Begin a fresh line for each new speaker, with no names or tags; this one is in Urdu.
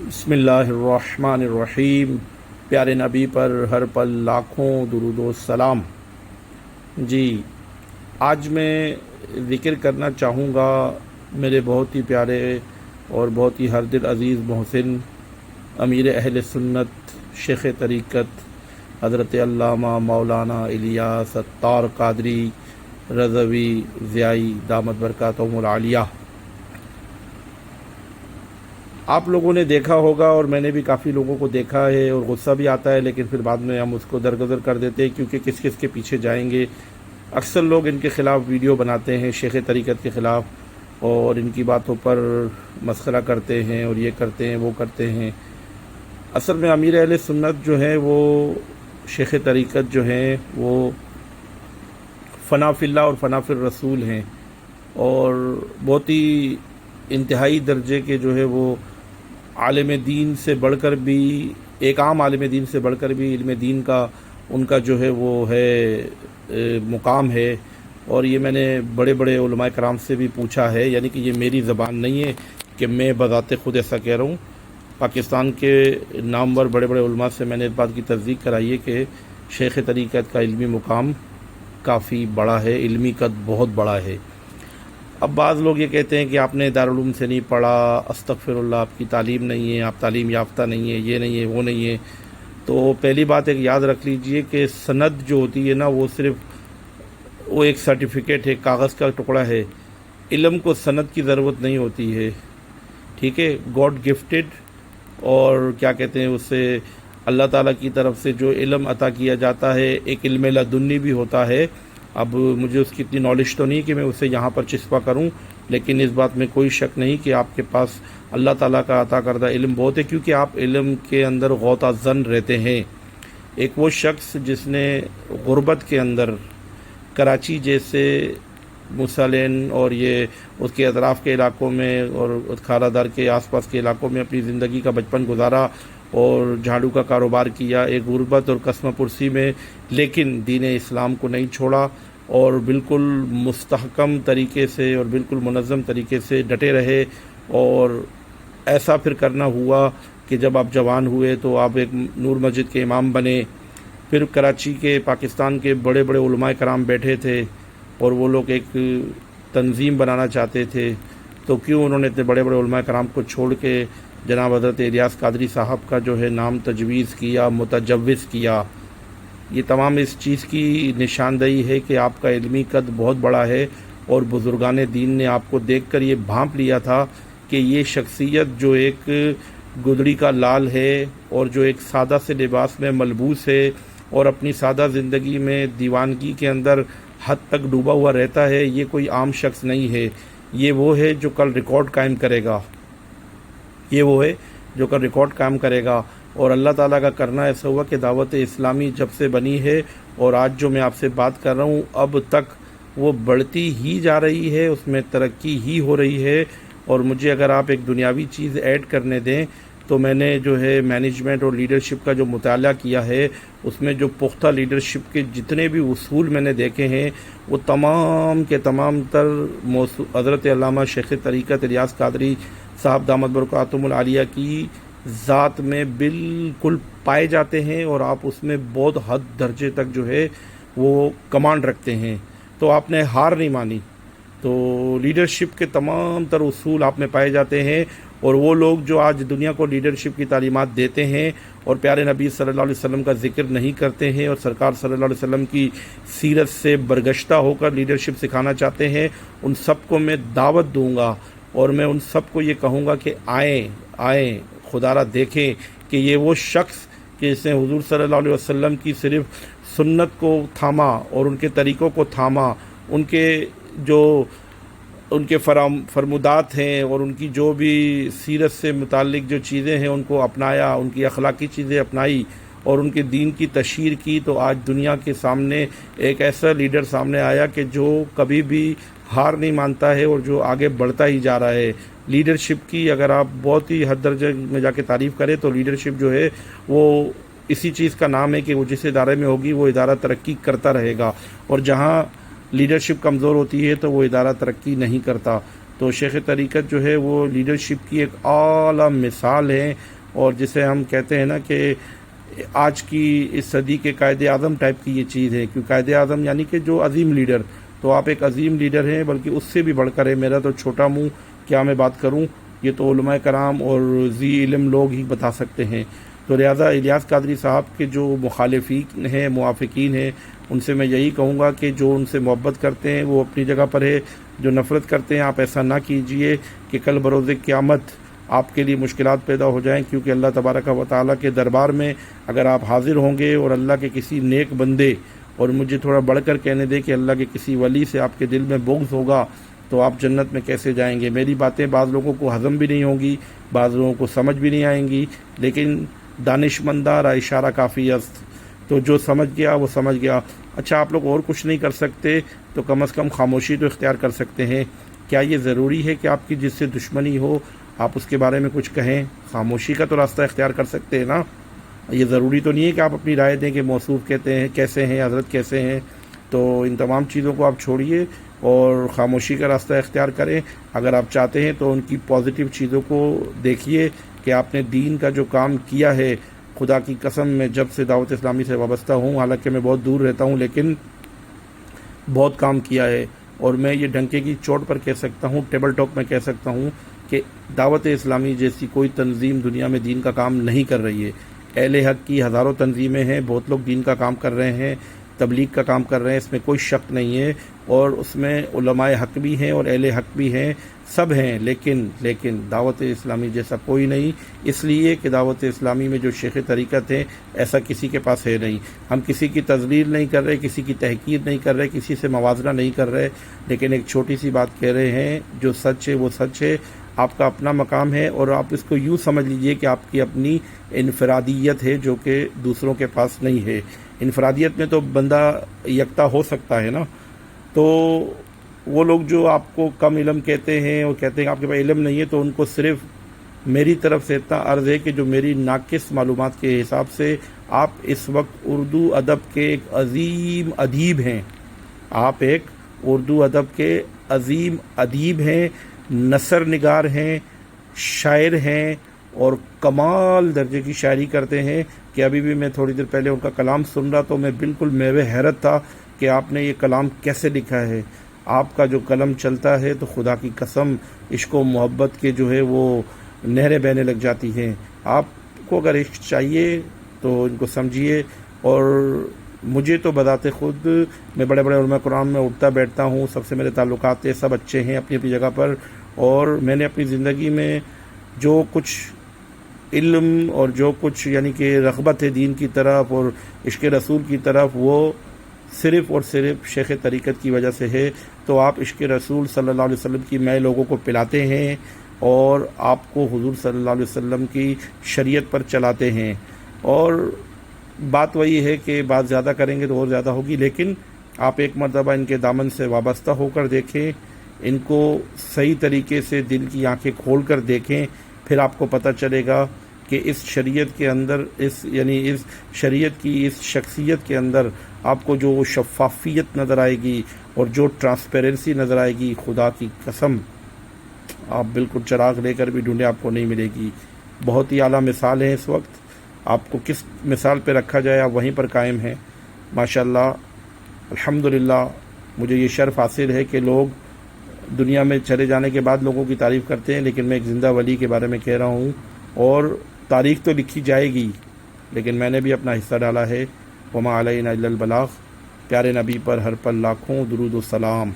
بسم اللہ الرحمن الرحیم۔ پیارے نبی پر ہر پل لاکھوں درود و سلام۔ جی، آج میں ذکر کرنا چاہوں گا میرے بہت ہی پیارے اور بہت ہی ہردل عزیز محسن امیر اہل سنت شیخ طریقت حضرت علامہ مولانا الیاس اتار قادری رضوی ضیائی دامت برکاتہم العالیہ۔ آپ لوگوں نے دیکھا ہوگا اور میں نے بھی کافی لوگوں کو دیکھا ہے، اور غصہ بھی آتا ہے، لیکن پھر بعد میں ہم اس کو درگزر کر دیتے ہیں، کیونکہ کس کس کے پیچھے جائیں گے۔ اکثر لوگ ان کے خلاف ویڈیو بناتے ہیں، شیخ طریقت کے خلاف، اور ان کی باتوں پر مسخرہ کرتے ہیں اور یہ کرتے ہیں وہ کرتے ہیں۔ اصل میں امیر اہل سنت جو ہیں وہ شیخ طریقت جو ہیں وہ فنا فی اللہ اور فنا فی الرسول ہیں، اور بہت ہی انتہائی درجے کے جو ہے وہ عالم دین سے بڑھ کر بھی، ایک عام عالم دین سے بڑھ کر بھی علم دین کا ان کا جو ہے وہ ہے مقام ہے۔ اور یہ میں نے بڑے بڑے علماء کرام سے بھی پوچھا ہے، یعنی کہ یہ میری زبان نہیں ہے کہ میں بذات خود ایسا کہہ رہا ہوں۔ پاکستان کے نامور بڑے بڑے علماء سے میں نے اس بات کی تصدیق کرائی ہے کہ شیخ طریقت کا علمی مقام کافی بڑا ہے، علمی قد بہت بڑا ہے۔ اب بعض لوگ یہ کہتے ہیں کہ آپ نے دارالعلوم سے نہیں پڑھا، استغفر اللہ، آپ کی تعلیم نہیں ہے، آپ تعلیم یافتہ نہیں ہے، یہ نہیں ہے وہ نہیں ہے۔ تو پہلی بات ایک یاد رکھ لیجئے کہ سند جو ہوتی ہے نا، وہ صرف وہ ایک سرٹیفکیٹ ہے، کاغذ کا ٹکڑا ہے۔ علم کو سند کی ضرورت نہیں ہوتی ہے، ٹھیک ہے۔ گاڈ گفٹڈ، اور کیا کہتے ہیں اسے، اللہ تعالیٰ کی طرف سے جو علم عطا کیا جاتا ہے ایک علم لدنی بھی ہوتا ہے۔ اب مجھے اس کی اتنی نالج تو نہیں کہ میں اسے یہاں پر چسپا کروں، لیکن اس بات میں کوئی شک نہیں کہ آپ کے پاس اللہ تعالیٰ کا عطا کردہ علم بہت ہے، کیونکہ آپ علم کے اندر غوطہ زن رہتے ہیں۔ ایک وہ شخص جس نے غربت کے اندر کراچی جیسے مسلین اور یہ اس کے اطراف کے علاقوں میں اور کھارا دار کے آس پاس کے علاقوں میں اپنی زندگی کا بچپن گزارا اور جھاڑو کا کاروبار کیا، ایک غربت اور قسم پرسی میں، لیکن دین اسلام کو نہیں چھوڑا، اور بالکل مستحکم طریقے سے اور بالکل منظم طریقے سے ڈٹے رہے۔ اور ایسا پھر کرنا ہوا کہ جب آپ جوان ہوئے تو آپ ایک نور مسجد کے امام بنے۔ پھر کراچی کے پاکستان کے بڑے بڑے علماء کرام بیٹھے تھے، اور وہ لوگ ایک تنظیم بنانا چاہتے تھے، تو کیوں انہوں نے اتنے بڑے بڑے علماء کرام کو چھوڑ کے جناب حضرت الیاس قادری صاحب کا جو ہے نام تجویز کیا، متجوز کیا؟ یہ تمام اس چیز کی نشاندہی ہے کہ آپ کا علمی قد بہت بڑا ہے، اور بزرگان دین نے آپ کو دیکھ کر یہ بھانپ لیا تھا کہ یہ شخصیت جو ایک گدڑی کا لال ہے، اور جو ایک سادہ سے لباس میں ملبوس ہے، اور اپنی سادہ زندگی میں دیوانگی کے اندر حد تک ڈوبا ہوا رہتا ہے، یہ کوئی عام شخص نہیں ہے۔ یہ وہ ہے جو کل ریکارڈ قائم کرے گا، یہ وہ ہے جو کل ریکارڈ قائم کرے گا۔ اور اللہ تعالیٰ کا کرنا ایسا ہوا کہ دعوت اسلامی جب سے بنی ہے، اور آج جو میں آپ سے بات کر رہا ہوں، اب تک وہ بڑھتی ہی جا رہی ہے، اس میں ترقی ہی ہو رہی ہے۔ اور مجھے اگر آپ ایک دنیاوی چیز ایڈ کرنے دیں تو میں نے جو ہے مینجمنٹ اور لیڈرشپ کا جو مطالعہ کیا ہے، اس میں جو پختہ لیڈرشپ کے جتنے بھی اصول میں نے دیکھے ہیں، وہ تمام کے تمام تر حضرت علامہ شیخ طریقت الیاس قادری صاحب دامت برکاتہم العالیہ کی ذات میں بالکل پائے جاتے ہیں، اور آپ اس میں بہت حد درجے تک جو ہے وہ کمانڈ رکھتے ہیں۔ تو آپ نے ہار نہیں مانی، تو لیڈرشپ کے تمام تر اصول آپ میں پائے جاتے ہیں۔ اور وہ لوگ جو آج دنیا کو لیڈرشپ کی تعلیمات دیتے ہیں اور پیارے نبی صلی اللہ علیہ وسلم کا ذکر نہیں کرتے ہیں، اور سرکار صلی اللہ علیہ وسلم کی سیرت سے برگشتہ ہو کر لیڈرشپ سکھانا چاہتے ہیں، ان سب کو میں دعوت دوں گا، اور میں ان سب کو یہ کہوں گا کہ آئیں خدا را دیکھیں کہ یہ وہ شخص کہ جس نے حضور صلی اللہ علیہ وسلم کی صرف سنت کو تھاما اور ان کے طریقوں کو تھاما، ان کے جو ان کے فرمودات ہیں اور ان کی جو بھی سیرت سے متعلق جو چیزیں ہیں ان کو اپنایا، ان کی اخلاقی چیزیں اپنائی اور ان کے دین کی تشہیر کی، تو آج دنیا کے سامنے ایک ایسا لیڈر سامنے آیا کہ جو کبھی بھی ہار نہیں مانتا ہے اور جو آگے بڑھتا ہی جا رہا ہے۔ لیڈرشپ کی اگر آپ بہت ہی حد درجے میں جا کے تعریف کریں تو لیڈرشپ جو ہے وہ اسی چیز کا نام ہے کہ وہ جس ادارے میں ہوگی وہ ادارہ ترقی کرتا رہے گا، اور جہاں لیڈرشپ کمزور ہوتی ہے تو وہ ادارہ ترقی نہیں کرتا۔ تو شیخ طریقت جو ہے وہ لیڈرشپ کی ایک اعلیٰ مثال ہے، اور جسے ہم کہتے ہیں نا کہ آج کی اس صدی کے قائد اعظم ٹائپ کی یہ چیز ہے، کیوں قائد اعظم یعنی کہ جو عظیم لیڈر، تو آپ ایک عظیم لیڈر ہیں، بلکہ اس سے بھی بڑھ کر ہے۔ میرا تو چھوٹا منہ، کیا میں بات کروں، یہ تو علماء کرام اور ذی علم لوگ ہی بتا سکتے ہیں۔ تو لہٰذا الیاس قادری صاحب کے جو مخالفین ہیں، موافقین ہیں، ان سے میں یہی کہوں گا کہ جو ان سے محبت کرتے ہیں وہ اپنی جگہ پر ہے، جو نفرت کرتے ہیں آپ ایسا نہ کیجئے کہ کل بروز قیامت آپ کے لیے مشکلات پیدا ہو جائیں، کیونکہ اللہ تبارک و تعالیٰ کے دربار میں اگر آپ حاضر ہوں گے اور اللہ کے کسی نیک بندے، اور مجھے تھوڑا بڑھ کر کہنے دے کہ اللہ کے کسی ولی سے آپ کے دل میں بغض ہوگا، تو آپ جنت میں کیسے جائیں گے؟ میری باتیں بعض لوگوں کو ہضم بھی نہیں ہوں گی، بعض لوگوں کو سمجھ بھی نہیں آئیں گی، لیکن دانشمندہ را اشارہ کافی است، تو جو سمجھ گیا وہ سمجھ گیا۔ اچھا، آپ لوگ اور کچھ نہیں کر سکتے تو کم از کم خاموشی تو اختیار کر سکتے ہیں۔ کیا یہ ضروری ہے کہ آپ کی جس سے دشمنی ہو آپ اس کے بارے میں کچھ کہیں؟ خاموشی کا تو راستہ اختیار کر سکتے ہیں نا۔ یہ ضروری تو نہیں ہے کہ آپ اپنی رائے دیں کہ موصوف کہتے ہیں کیسے ہیں، حضرت کیسے ہیں۔ تو ان تمام چیزوں کو آپ چھوڑیے اور خاموشی کا راستہ اختیار کریں۔ اگر آپ چاہتے ہیں تو ان کی پازیٹیو چیزوں کو دیکھیے کہ آپ نے دین کا جو کام کیا ہے، خدا کی قسم میں جب سے دعوت اسلامی سے وابستہ ہوں، حالانکہ میں بہت دور رہتا ہوں، لیکن بہت کام کیا ہے، اور میں یہ ڈنکے کی چوٹ پر کہہ سکتا ہوں، ٹیبل ٹاک میں کہہ سکتا ہوں کہ دعوت اسلامی جیسی کوئی تنظیم دنیا میں دین کا کام نہیں کر رہی ہے۔ اہل حق کی ہزاروں تنظیمیں ہیں، بہت لوگ دین کا کام کر رہے ہیں، تبلیغ کا کام کر رہے ہیں، اس میں کوئی شک نہیں ہے، اور اس میں علماء حق بھی ہیں اور اہل حق بھی ہیں، سب ہیں، لیکن دعوت اسلامی جیسا کوئی نہیں، اس لیے کہ دعوت اسلامی میں جو شیخ طریقت ہیں ایسا کسی کے پاس ہے نہیں۔ ہم کسی کی تذلیل نہیں کر رہے، کسی کی تحقیر نہیں کر رہے، کسی سے موازنہ نہیں کر رہے، لیکن ایک چھوٹی سی بات کہہ رہے ہیں، جو سچ ہے وہ سچ ہے۔ آپ کا اپنا مقام ہے، اور آپ اس کو یوں سمجھ لیجئے کہ آپ کی اپنی انفرادیت ہے جو کہ دوسروں کے پاس نہیں ہے۔ انفرادیت میں تو بندہ یکتا ہو سکتا ہے نا۔ تو وہ لوگ جو آپ کو کم علم کہتے ہیں اور کہتے ہیں کہ آپ کے پاس علم نہیں ہے، تو ان کو صرف میری طرف سے اتنا عرض ہے کہ جو میری ناقص معلومات کے حساب سے آپ اس وقت اردو ادب کے ایک عظیم ادیب ہیں، آپ ایک اردو ادب کے عظیم ادیب ہیں، نثر نگار ہیں، شاعر ہیں، اور کمال درجے کی شاعری کرتے ہیں کہ ابھی بھی میں تھوڑی دیر پہلے ان کا کلام سن رہا تو میں بالکل میوہ حیرت تھا کہ آپ نے یہ کلام کیسے لکھا ہے۔ آپ کا جو قلم چلتا ہے تو خدا کی قسم عشق و محبت کے جو ہے وہ نہریں بہنے لگ جاتی ہیں۔ آپ کو اگر عشق چاہیے تو ان کو سمجھیے، اور مجھے تو بذات خود میں بڑے بڑے علماء قرآن میں اٹھتا بیٹھتا ہوں، سب سے میرے تعلقات ہیں، سب اچھے ہیں اپنی اپنی جگہ پر، اور میں نے اپنی زندگی میں جو کچھ علم اور جو کچھ یعنی کہ رغبت ہے دین کی طرف اور عشق رسول کی طرف، وہ صرف اور صرف شیخ طریقت کی وجہ سے ہے۔ تو آپ عشق رسول صلی اللہ علیہ وسلم کی میں لوگوں کو پلاتے ہیں، اور آپ کو حضور صلی اللہ علیہ وسلم کی شریعت پر چلاتے ہیں، اور بات وہی ہے کہ بات زیادہ کریں گے تو اور زیادہ ہوگی، لیکن آپ ایک مرتبہ ان کے دامن سے وابستہ ہو کر دیکھیں، ان کو صحیح طریقے سے دل کی آنکھیں کھول کر دیکھیں، پھر آپ کو پتہ چلے گا کہ اس شریعت کے اندر اس شریعت کی اس شخصیت کے اندر آپ کو جو شفافیت نظر آئے گی اور جو ٹرانسپیرنسی نظر آئے گی، خدا کی قسم آپ بالکل چراغ لے کر بھی ڈھونڈے آپ کو نہیں ملے گی۔ بہت ہی اعلیٰ مثال ہے اس وقت، آپ کو کس مثال پہ رکھا جائے آپ وہیں پر قائم ہیں ماشاءاللہ۔ الحمدللہ مجھے یہ شرف حاصل ہے کہ لوگ دنیا میں چلے جانے کے بعد لوگوں کی تعریف کرتے ہیں، لیکن میں ایک زندہ ولی کے بارے میں کہہ رہا ہوں، اور تاریخ تو لکھی جائے گی، لیکن میں نے بھی اپنا حصہ ڈالا ہے۔ وما علینا الا البلاغ۔ پیارے نبی پر ہر پل لاکھوں درود و سلام۔